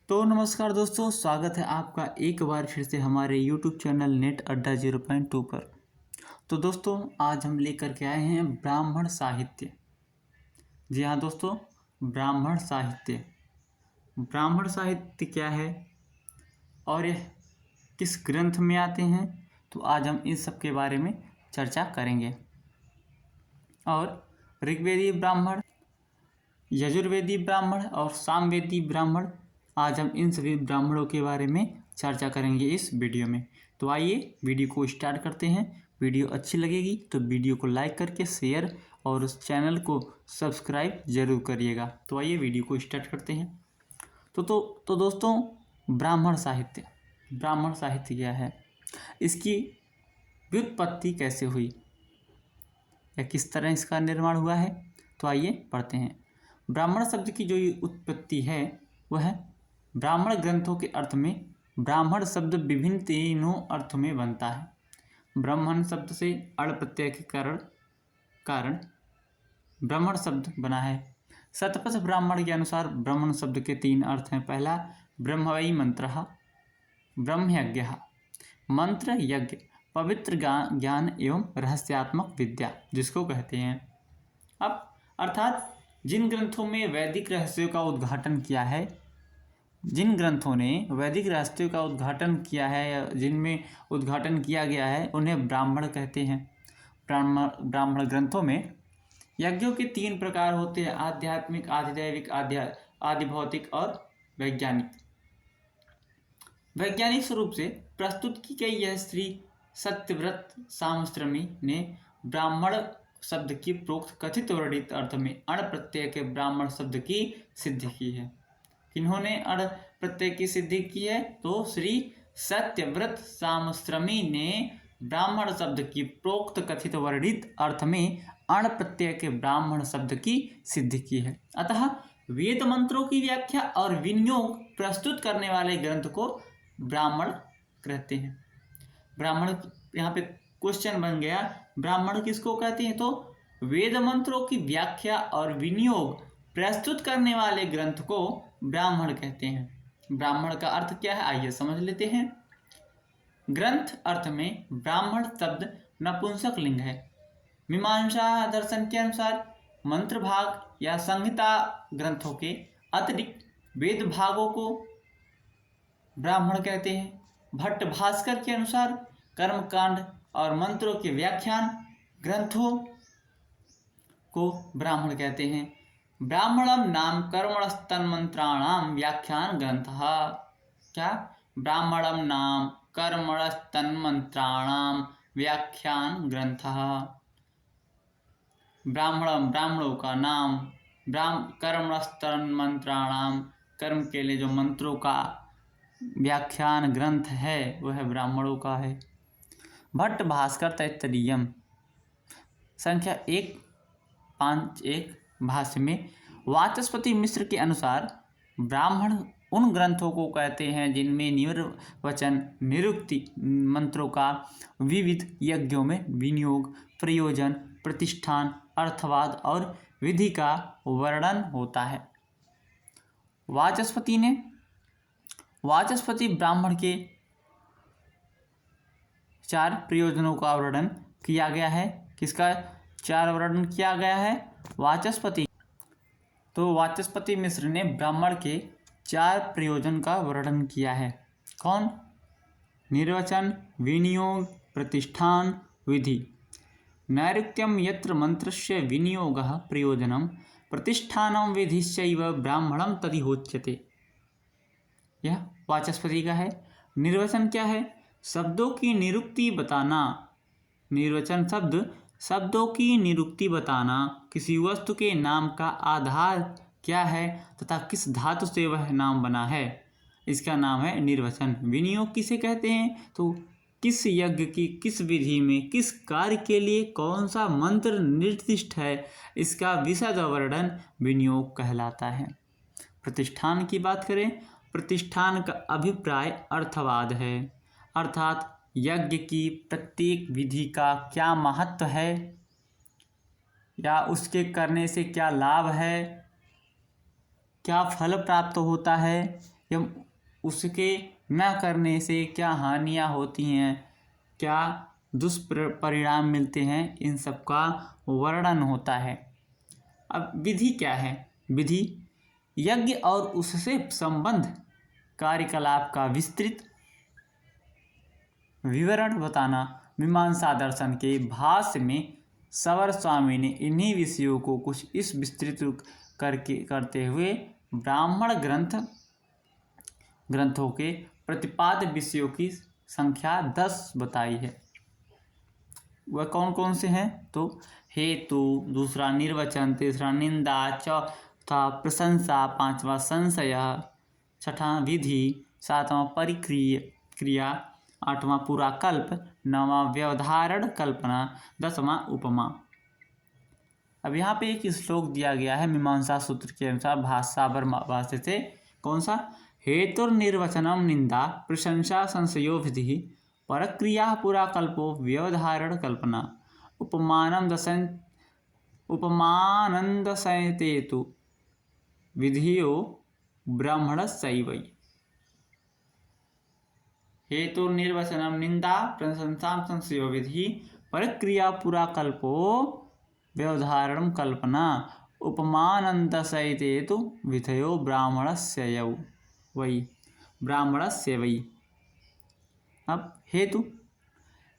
तो नमस्कार दोस्तों, स्वागत है आपका एक बार फिर से हमारे YouTube चैनल नेट अड्डा 0.2 पर। तो दोस्तों, आज हम लेकर के आए हैं ब्राह्मण साहित्य। जी हाँ दोस्तों, ब्राह्मण साहित्य। ब्राह्मण साहित्य क्या है और यह किस ग्रंथ में आते हैं, तो आज हम इन सब के बारे में चर्चा करेंगे। और ऋग्वेदी ब्राह्मण, यजुर्वेदी ब्राह्मण और सामवेदी ब्राह्मण, आज हम इन सभी ब्राह्मणों के बारे में चर्चा करेंगे इस वीडियो में। तो आइए वीडियो को स्टार्ट करते हैं। वीडियो अच्छी लगेगी तो वीडियो को लाइक करके शेयर और उस चैनल को सब्सक्राइब जरूर करिएगा। तो आइए वीडियो को स्टार्ट करते हैं। तो दोस्तों, ब्राह्मण साहित्य क्या है, इसकी व्युत्पत्ति कैसे हुई या किस तरह इसका निर्माण हुआ है, तो आइए पढ़ते हैं। ब्राह्मण शब्द की जो उत्पत्ति है वह है ब्राह्मण ग्रंथों के अर्थ में ब्राह्मण शब्द विभिन्न तीनों अर्थों में बनता है। ब्राह्मण शब्द से अड़ प्रत्यय के कारण ब्राह्मण शब्द बना है। शतपथ ब्राह्मण के अनुसार ब्राह्मण शब्द के तीन अर्थ हैं। पहला, ब्रह्मवै मंत्रः, ब्रह्म यज्ञ, मंत्र यज्ञ, पवित्र ज्ञान एवं रहस्यात्मक विद्या जिसको कहते हैं। अब अर्थात जिन ग्रंथों में वैदिक रहस्यों का उद्घाटन किया है, जिन ग्रंथों ने वैदिक रहस्यों का उद्घाटन किया है या जिनमें उद्घाटन किया गया है उन्हें ब्राह्मण कहते हैं। ब्राह्मण ग्रंथों में यज्ञों के तीन प्रकार होते हैं: आध्यात्मिक, आधिदैविक, आधिभौतिक और वैज्ञानिक। वैज्ञानिक स्वरूप से प्रस्तुत की गई यह श्री सत्यव्रत सामश्रमी ने ब्राह्मण शब्द की प्रोक्त कथित वर्णित अर्थ में अण प्रत्यय के ब्राह्मण शब्द की सिद्धि की है। इन्होंने अण प्रत्यय की सिद्धि की है, तो श्री सत्यव्रत सामश्रमी ने ब्राह्मण शब्द की प्रोक्त कथित वर्णित अर्थ में अण प्रत्यय के ब्राह्मण शब्द की सिद्धि की है। अतः वेद मंत्रों की व्याख्या और विनियोग प्रस्तुत करने वाले ग्रंथ को ब्राह्मण कहते हैं। ब्राह्मण, यहाँ पे क्वेश्चन बन गया, ब्राह्मण किसको कहते हैं? तो वेद मंत्रों की व्याख्या और विनियोग प्रस्तुत करने वाले ग्रंथ को ब्राह्मण कहते हैं। ब्राह्मण का अर्थ क्या है, आइए समझ लेते हैं। ग्रंथ अर्थ में ब्राह्मण शब्द नपुंसक लिंग है। मीमांसा दर्शन के अनुसार मंत्र भाग या संहिता ग्रंथों के अतिरिक्त वेद भागों को ब्राह्मण कहते हैं। भट्ट भास्कर के अनुसार कर्मकांड और मंत्रों के व्याख्यान ग्रंथों को ब्राह्मण कहते हैं। ब्राह्मणम नाम कर्मणस्तन्मंत्राणाम व्याख्यान ग्रंथः। क्या? ब्राह्मणम नाम कर्मणस्तन्मंत्राणाम व्याख्यान ग्रंथः। ब्राह्मणों का नाम कर्मणस्तन्मंत्राणाम, कर्म के लिए जो मंत्रों का व्याख्यान ग्रंथ है वह ब्राह्मणों का है। भट्ट भास्कर तैत्तरीयम संख्या 151 भाष्य में वाचस्पति मिश्र के अनुसार ब्राह्मण उन ग्रंथों को कहते हैं जिनमें निर्वचन, निरुक्ति मंत्रों का विविध यज्ञों में विनियोग, प्रयोजन, प्रतिष्ठान, अर्थवाद और विधि का वर्णन होता है। वाचस्पति ब्राह्मण के 4 प्रयोजनों का वर्णन किया गया है। किसका 4 वर्णन किया गया है? वाचस्पति। तो वाचस्पति मिश्र ने ब्राह्मण के 4 प्रयोजन का वर्णन किया है। कौन? निर्वचन, विनियोग, प्रतिष्ठान, विधि। नैऋत्यम यत्र मंत्रस्य विनियोगः प्रयोजनम प्रतिष्ठानं विधिश्चैव ब्राह्मणं तदिहोच्यते। यह वाचस्पति का है। निर्वचन क्या है? शब्दों की निरुक्ति बताना। निर्वचन शब्द शब्दों की निरुक्ति बताना, किसी वस्तु के नाम का आधार क्या है तथा किस धातु से वह नाम बना है, इसका नाम है निर्वचन। विनियोग किसे कहते हैं? तो किस यज्ञ की किस विधि में किस कार्य के लिए कौन सा मंत्र निर्दिष्ट है, इसका विशद वर्णन विनियोग कहलाता है। प्रतिष्ठान की बात करें, प्रतिष्ठान का अभिप्राय अर्थवाद है, अर्थात यज्ञ की प्रत्येक विधि का क्या महत्व है या उसके करने से क्या लाभ है, क्या फल प्राप्त होता है, एवं उसके न करने से क्या हानियाँ होती हैं, क्या दुष्परिणाम मिलते हैं, इन सब का वर्णन होता है। अब विधि क्या है? विधि यज्ञ और उससे संबंध कार्यकलाप का विस्तृत विवरण बताना। मीमांसा दर्शन के भाष्य में सवर स्वामी ने इन्हीं विषयों को कुछ इस विस्तृत करते हुए ब्राह्मण ग्रंथों के प्रतिपाद्य विषयों की संख्या 10 बताई है। वह कौन कौन से हैं? तो हेतु, दूसरा निर्वचन, तीसरा निंदा, चौथा प्रशंसा, पांचवा संशय, छठा विधि, सातवां परिक्रिया, आठवां पूरा कल्प, नौवां व्यवधारण कल्पना, 10वां उपमा। अब यहाँ पे एक श्लोक दिया गया है मीमांसा सूत्र के अनुसार भाष्यावर भाष्य से। कौन सा? हेतुर्निर्वचनम निंदा, प्रशंसा संशयो विधि, परक्रिया पूरा कल्पो, व्यवधारण कल्पना, उपमानंदशयतेतु, विधियो ब्राह्मणस्यैव। हेतुर्निर्वचनम निंदा, प्रशंसा संशयो विधि, परक्रिया पूरा कल्पो, व्यवधारण कल्पना, उपमानंदशयतेतु, विधयो ब्राह्मणस्यैव। वही ब्राह्मणस्य वही। अब हेतु,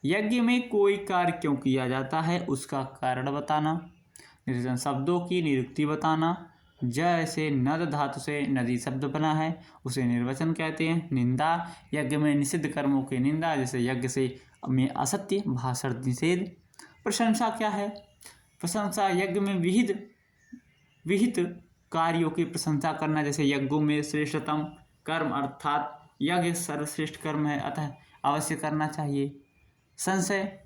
यज्ञ में कोई कार्य क्यों किया जाता है उसका कारण बताना। निर्वचन, शब्दों की निरुक्ति बताना। जैसे नद धातु से नदी शब्द बना है उसे निर्वचन कहते हैं। निंदा, यज्ञ में निषिद्ध कर्मों की निंदा, जैसे यज्ञ से में असत्य भाषण निषेध। प्रशंसा क्या है? प्रशंसा यज्ञ में विहित कार्यों की प्रशंसा करना, जैसे यज्ञों में श्रेष्ठतम कर्म अर्थात यज्ञ सर्वश्रेष्ठ कर्म है, अतः अवश्य करना चाहिए। संशय,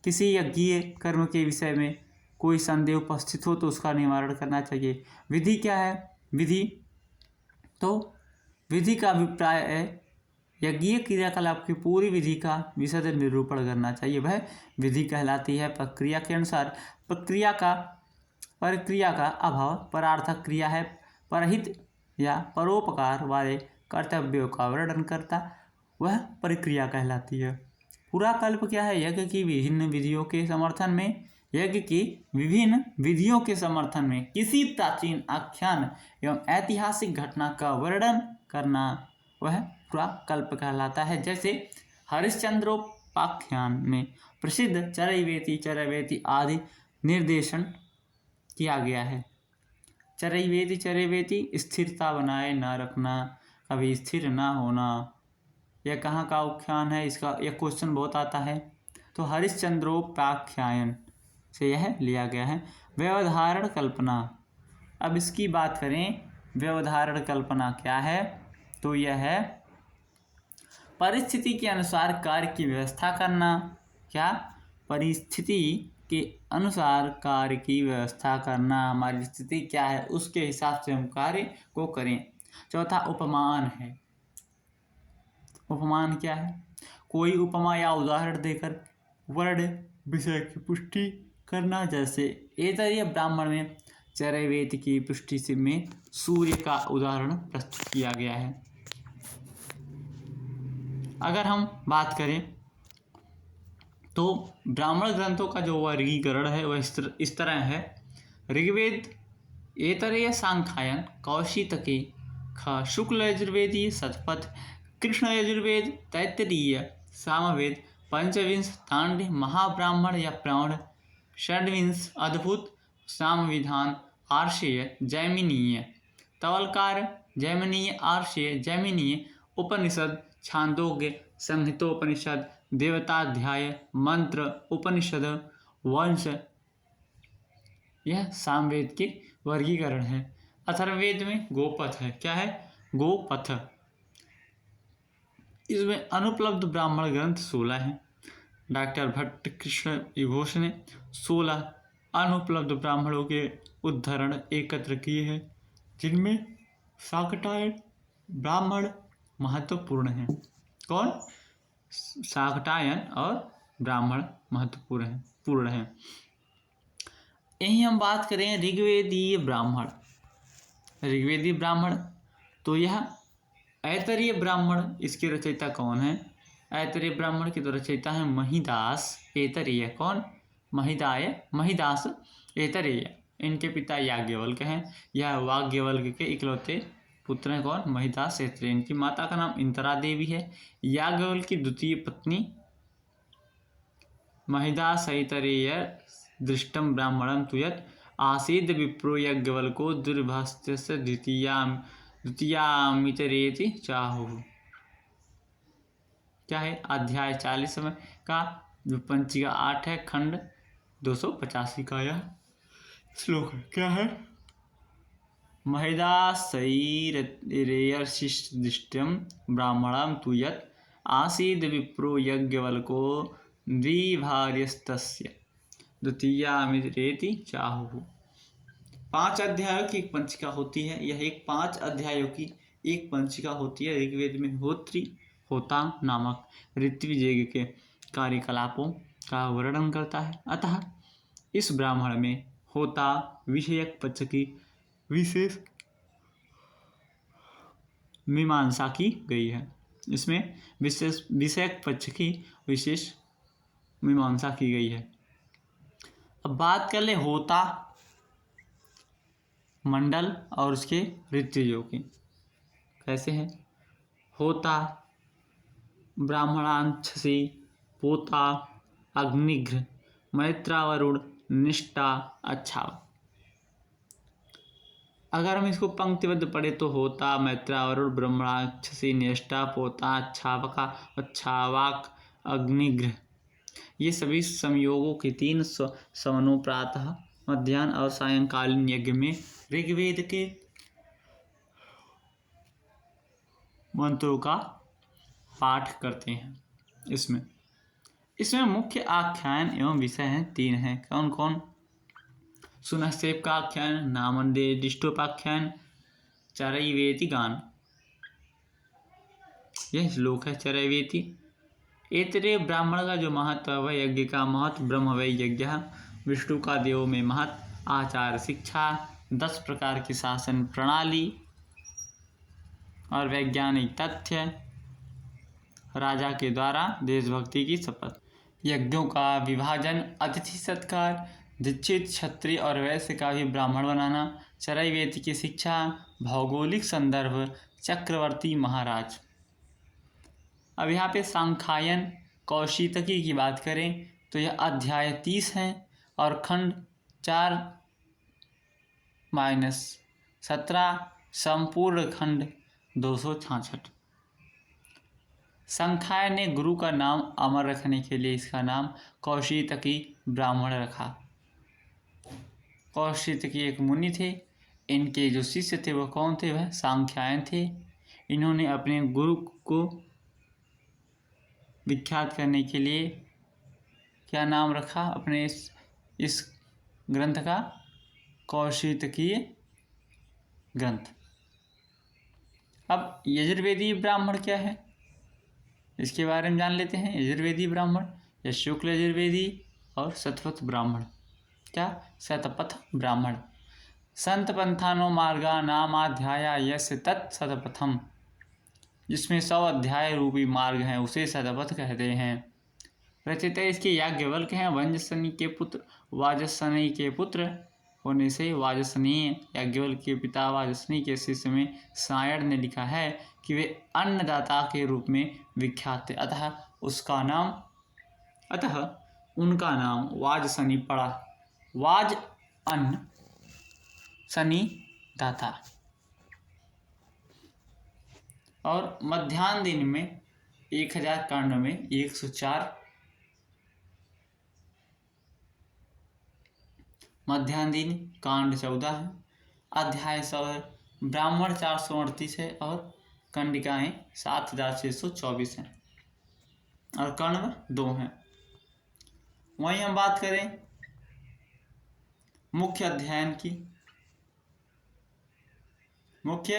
किसी यज्ञीय कर्म के विषय में कोई संदेह उपस्थित हो तो उसका निवारण करना चाहिए। विधि क्या है? विधि तो विधि का अभिप्राय है यज्ञीय क्रियाकलाप की पूरी विधि का विशद निरूपण करना चाहिए, वह विधि कहलाती है। प्रक्रिया के अनुसार परिक्रिया का अभाव परार्थक क्रिया है। परहित या परोपकार वाले कर्तव्यों का वर्णन करता, वह परिक्रिया कहलाती है। पूरा कल्प क्या है? यज्ञ की विभिन्न विधियों के समर्थन में किसी प्राचीन आख्यान एवं ऐतिहासिक घटना का वर्णन करना, वह पूरा कल्प कहलाता है। जैसे हरिश्चंद्रोपाख्यान में प्रसिद्ध चरैवेति आदि निर्देशन किया गया है। चरैवेति स्थिरता बनाए न रखना, कभी स्थिर न होना, यह कहाँ का उख्यान है? इसका यह क्वेश्चन बहुत आता है। तो हरिश्चंद्रोपाख्यान से यह लिया गया है। व्यवधारण कल्पना, अब इसकी बात करें, व्यवधारण कल्पना क्या है? तो यह है परिस्थिति के अनुसार कार्य की व्यवस्था करना। क्या? परिस्थिति के अनुसार कार्य की व्यवस्था करना, हमारी स्थिति क्या है उसके हिसाब से हम कार्य को करें। चौथा उपमान है। उपमान क्या है? कोई उपमा या उदाहरण देकर वर्ण विषय की पुष्टि करना। जैसे ऐतरेय ब्राह्मण में चरैवेति की पुष्टि से में सूर्य का उदाहरण प्रस्तुत किया गया है। अगर हम बात करें तो ब्राह्मण ग्रंथों का जो वर्गीकरण है वह इस तरह है। ऋग्वेद ऐतरेय सांख्यायन कौशितकी, ख शुक्ल यजुर्वेदी शतपथ, कृष्ण यजुर्वेद तैत्तिरीय, सामवेद पंचविंश, तांड महाब्राह्मण या प्राण, षड्विंश अद्भुत, सामविधान आर्षेय जैमिनीय, तवलकार जैमिनीय आर्षेय जैमिनीय, उपनिषद छांदोग्य संहितोपनिषद, देवताध्याय मंत्र उपनिषद वंश, यह सामवेद के वर्गीकरण है। अथर्ववेद में गोपथ है। क्या है? गोपथ। इसमें अनुपलब्ध ब्राह्मण ग्रंथ 16 हैं। डॉक्टर भट्ट कृष्ण घोष ने 16 अनुपलब्ध ब्राह्मणों के उद्धरण एकत्र किए हैं, जिनमें शाकटायन ब्राह्मण महत्वपूर्ण हैं। कौन? शाकटायन और ब्राह्मण महत्वपूर्ण हैं। यही हम बात करें ऋग्वेदीय ब्राह्मण। ऋग्वेदीय ब्राह्मण तो यह ऐतरेय ब्राह्मण, इसके रचयिता कौन है? ऐतरेय ब्राह्मण के तो रचयिता है महिदास ऐतरेय। कौन? महिदास ऐतरेय। इनके पिता याज्ञवल्क्य हैं। यह याज्ञवल्क्य के इकलौते पुत्र हैं। कौन? महिदास ऐतरेय। इनकी माता का नाम इंदिरा देवी है। याज्ञवल्क्य की द्वितीय पत्नी महिदास ऐतरेय दृष्टम ब्राह्मणम तु यत् आसीद विप्रो याज्ञवल्क्यो दुर्भाष्यस्य द्वितीयामितरेति चाहुः। क्या है? अध्याय 40 का जो पंचिका 8 है, खंड 285 का यह श्लोक है। क्या है? महिदासैरेयर्षिष्टिष्टं ब्राह्मणं तु यत् आसीद विप्रो यज्ञवल्क्यो द्विभार्यस्तस्य द्वितीयामितरेति चाहुः। 5 अध्यायों की एक पंचिका होती है। यह एक 5 अध्यायों की एक पंचिका होती है। ऋग्वेद में होता नामक ऋत्विज के कार्यकलापों का वर्णन करता है। अतः इस ब्राह्मण में होता विषयक पक्ष की विशेष मीमांसा की गई है। इसमें विषयक पक्ष की विशेष मीमांसा की गई है। अब बात कर ले होता मंडल और उसके ऋत्विजों की। कैसे है? होता ब्राह्मणांछसी पोता अग्निघ्र मैत्रावरुण निष्ठा अच्छाव। अगर हम इसको पंक्तिबद्ध पढ़े तो होता मैत्रावरुण ब्रह्मणाक्षसी निष्ठा पोता अच्छावका अच्छावाक अग्निघ्र, ये सभी संयोगों के 3 समनों प्रातः मध्याह्न और सायंकालीन यज्ञ में ऋग्वेद के मंत्रों का पाठ करते हैं। इसमें मुख्य आख्यान एवं विषय हैं 3 हैं। कौन कौन? सुनहसेप का आख्यान, नामदेष्टोपाख्यान, चरैवेति गान। यह श्लोक है चरैवेति। ऐतरेय ब्राह्मण का जो महत्व है वह यज्ञ का महत्व, ब्रह्म वै यज्ञ, विष्णु का देव में महत्व, आचार शिक्षा, 10 प्रकार की शासन प्रणाली और वैज्ञानिक तथ्य, राजा के द्वारा देशभक्ति की शपथ, यज्ञों का विभाजन, अतिथि सत्कार, दीक्षित क्षत्रिय और वैश्य का भी ब्राह्मण बनाना, चरैवेति की शिक्षा, भौगोलिक संदर्भ, चक्रवर्ती महाराज। अब यहाँ पे सांख्यायन कौशितकी की बात करें तो यह अध्याय 30 है और खंड 4-17, संपूर्ण खंड 266। सांख्यायन ने गुरु का नाम अमर रखने के लिए इसका नाम कौशितकी ब्राह्मण रखा। कौशितकी एक मुनि थे। इनके जो शिष्य थे वह कौन थे? वह सांख्यायन थे। इन्होंने अपने गुरु को विख्यात करने के लिए क्या नाम रखा अपने इस ग्रंथ का? कौशितकीय ग्रंथ। अब यजुर्वेदी ब्राह्मण क्या है इसके बारे में जान लेते हैं। यजुर्वेदी ब्राह्मण या शुक्ल यजुर्वेदी और शतपथ ब्राह्मण। क्या? शतपथ ब्राह्मण। संत पंथानो मार्गा नामाध्याय यस्य तत् शतपथम, जिसमें 100 अध्याय रूपी मार्ग हैं उसे शतपथ कहते हैं। रचयिता इसके याज्ञवल्क्य हैं। वंजसनी के पुत्र वाजसनी के पुत्र होने से वाजसनीय। याज्ञवल्क्य के पिता वाजसनी के शिष्य में सायण ने लिखा है कि वे अन्नदाता के रूप में विख्यात थे। अतः उनका नाम वाजसनी पड़ा। वाज अन्न, सनी दाता। और मध्याह्न दिन में 1000 कांड में 104, मध्याह्न दिन कांड 14 है। अध्याय 100 है। ब्राह्मण 438 है और कंडिकाएं 7624 हैं और कर्ण 2 हैं। वहीं हम बात करें मुख्य अध्ययन की। मुख्य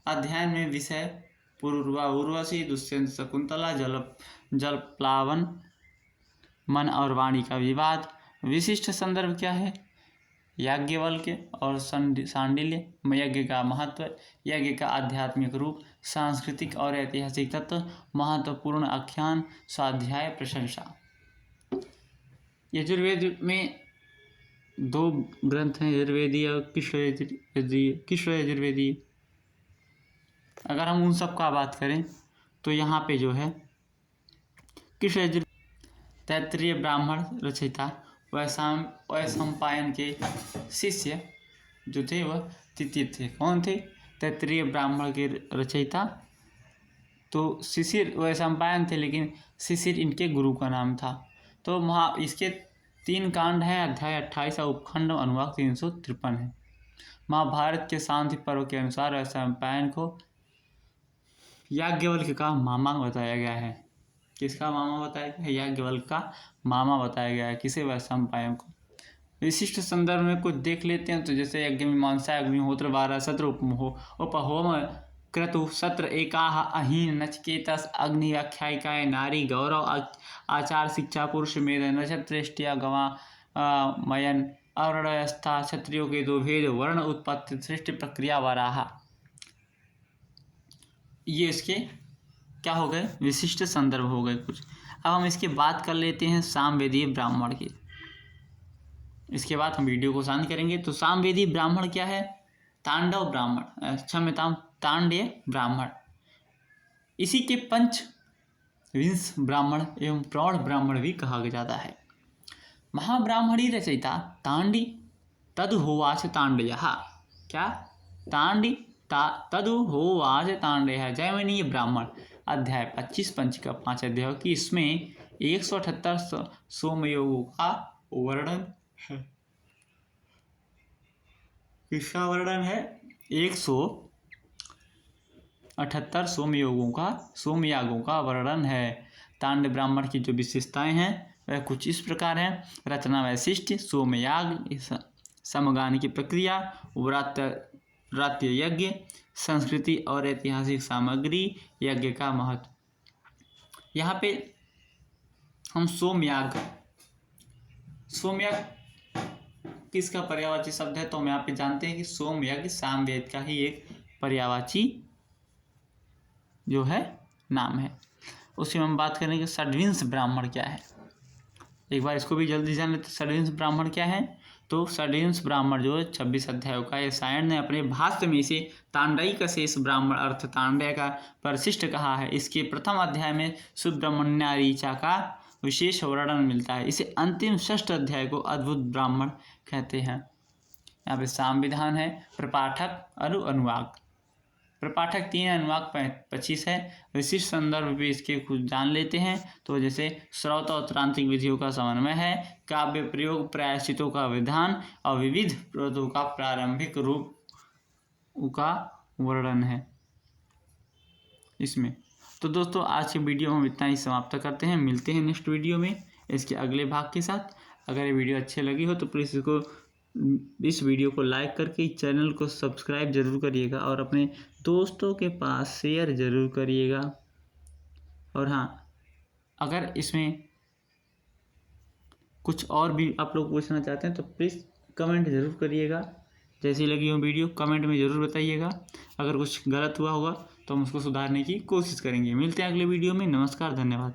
अध्ययन में विषय पूर्वा उर्वशी, दुष्यंत शकुंतला, जल प्लावन, मन और वाणी का विवाद। विशिष्ट संदर्भ क्या है? याज्ञवल्क्य और सांडिल्य, यज्ञ का महत्व, यज्ञ का आध्यात्मिक रूप, सांस्कृतिक और ऐतिहासिक तत्व, महत्वपूर्ण आख्यान, स्वाध्याय, प्रशंसा। यजुर्वेद में 2 ग्रंथ हैं, यजुर्वेदीय और कृष्ण यजुर्वेदीय। अगर हम उन सब का बात करें तो यहाँ पे जो है कृष्ण यजुर्वेद तैत्तिरीय ब्राह्मण रचयिता वैशंपायन के शिष्य जो थे वह तृतीय थे। कौन थे? तैत्तिरीय ब्राह्मण के रचयिता। तो शिशिर वैशंपायन थे, लेकिन शिशिर इनके गुरु का नाम था। तो इसके 3 कांड हैं, अध्याय 28 और उपखंड अनुवाद 353 है। महाभारत के शांति पर्व के अनुसार वैशंपायन को याज्ञवल्क्य का मामा बताया गया है। किसका मामा बताया गया है? याज्ञवल्क्य का मामा बताया गया है। किसे? वैशंपायन को। विशिष्ट संदर्भ में कुछ देख लेते हैं। तो जैसे यज्ञ मीमांसा, अग्निहोत्र, 12 सत्र, उपहोम, क्रतु सत्र, एकाह, अहीन, नचिकेतस, अग्नि, आख्यायिकाएँ, नारी, गौरव, आचार, शिक्षा, पुरुष, मेद, नक्षत्रेष्टिया, गवा, मयन, अवर्णस्था, क्षत्रियों के 2 भेद, वर्ण, उत्पत्ति, सृष्टि, प्रक्रिया, वराह। ये इसके क्या हो गए? विशिष्ट संदर्भ हो गए कुछ। अब हम इसके बात कर लेते हैं सामवेदीय ब्राह्मण की। इसके बाद हम वीडियो को शांत करेंगे। तो सामवेदी ब्राह्मण क्या है? तांडव ब्राह्मण, क्षम्यताम, तांडेय ब्राह्मण। इसी के पंचविंश ब्राह्मण एवं प्रौढ़ ब्राह्मण भी कहा जाता है। महाब्राह्मणी रचयिता तांडी तदु होवाच तांडयः। क्या? तांडी तदु होवाच तांडयः। जैमिनीय ब्राह्मण अध्याय 25 पंचिका 5 अध्याय की, इसमें 178 सोमयोगों का वर्णन है। किसका वर्णन है? 178 सोमयागों का वर्णन है। तांड ब्राह्मण की जो विशेषताएं हैं वह कुछ इस प्रकार हैं। रचना वैशिष्ट, सोमयाग, समगान की प्रक्रिया, व्रात्य यज्ञ, संस्कृति और ऐतिहासिक सामग्री, यज्ञ का महत्व। यहाँ पे हम सोमयाग किसका पर्यायवाची शब्द है? तो हम यहाँ पे जानते हैं कि सोमयज्ञ सामवेद का ही एक पर्यायवाची जो है नाम है। उसी में हम बात करेंगे षड्विंश ब्राह्मण क्या है। एक बार इसको भी जल्दी जान लेते। षड्विंश ब्राह्मण क्या है? तो षड्विंश ब्राह्मण जो 26 अध्यायों का है। सायण ने अपने भाष्य में इसे तांडयिक शेष ब्राह्मण अर्थ तांडय का परिशिष्ट कहा है। इसके प्रथम अध्याय में सुब्रह्मण्य ऋचा का विशेष वर्णन मिलता है। इसे अंतिम 6ठ अध्याय को अद्भुत ब्राह्मण कहते हैं। यहाँ पे साम विधान है, प्रपाठक, अनुवाक। प्रपाठक 3, अनुवाक 25 है। विशिष्ट संदर्भ भी इसके कुछ जान लेते हैं। तो जैसे श्रौत और तांत्रिक विधियों का समन्वय है, काव्य प्रयोग, प्रायश्चितों का विधान और विविध प्रोतों का प्रारंभिक रूप का वर्णन है इसमें। तो दोस्तों आज की वीडियो हम इतना ही समाप्त करते हैं। मिलते हैं नेक्स्ट वीडियो में इसके अगले भाग के साथ। अगर ये वीडियो अच्छी लगी हो तो प्लीज़ इस वीडियो को लाइक करके चैनल को सब्सक्राइब जरूर करिएगा और अपने दोस्तों के पास शेयर जरूर करिएगा। और हाँ, अगर इसमें कुछ और भी आप लोग पूछना चाहते हैं तो प्लीज़ कमेंट ज़रूर करिएगा। जैसी लगी हो वीडियो कमेंट में ज़रूर बताइएगा। अगर कुछ गलत हुआ होगा तो हम उसको सुधारने की कोशिश करेंगे। मिलते हैं अगले वीडियो में। नमस्कार, धन्यवाद।